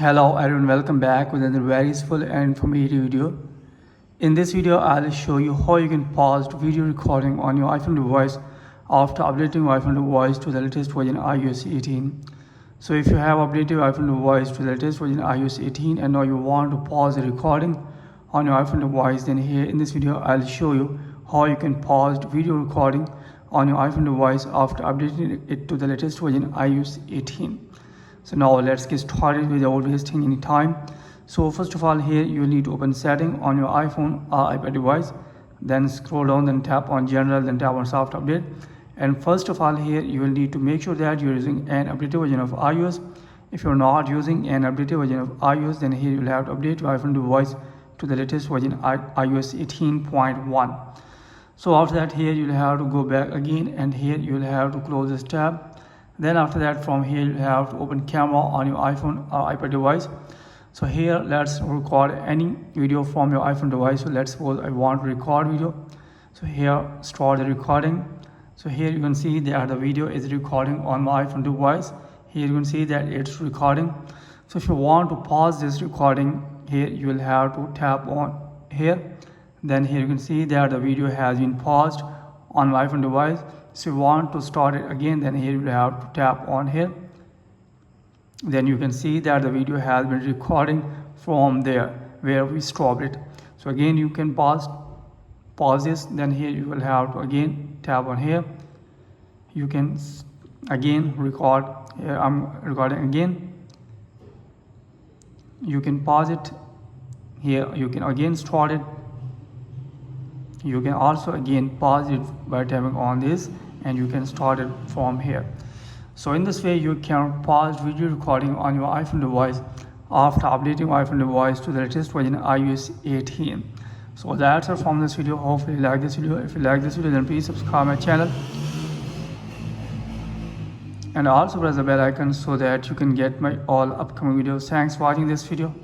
Hello everyone, welcome back with another very useful and informative video. In this video, I'll show you how you can pause video recording on your iPhone device after updating your iPhone device to the latest version iOS 18. So if you have updated your iPhone device to the latest version iOS 18 and now you want to pause the recording on your iPhone device, then here in this video, I'll show you how you can pause video recording on your iPhone device after updating it to the latest version iOS 18. So now let's get started without wasting any time. So first of all, here you will need to open setting on your iPhone or iPad device, then scroll down, then tap on general, then tap on soft update. And first of all, here you will need to make sure that you're using an updated version of iOS. If you're not using an updated version of iOS, then here you'll have to update your iPhone device to the latest version iOS 18.1. So after that, here you'll have to go back again, and here you'll have to close this tab. Then after that, from here you have to open camera on your iPhone or iPad device. So here let's record any video from your iPhone device. So let's suppose I want to record video. So here start the recording. So here you can see that the video is recording on my iPhone device. Here you can see that it's recording. So if you want to pause this recording, here you will have to tap on here. Then here you can see that the video has been paused on my iPhone device. So if you want to start it again, then here you will have to tap on here. Then you can see that the video has been recording from there where we stopped it. So again you can pause this. Then here you will have to again tap on here. You can again record. Here I'm recording again. You can pause it. Here you can again start it. You can also again pause it by tapping on this, and you can start it from here. So in this way you can pause video recording on your iPhone device after updating your iPhone device to the latest version iOS 18. So that's all from this video. Hopefully you like this video. If you like this video, then please subscribe my channel and also press the bell icon so that you can get my all upcoming videos. Thanks for watching this video.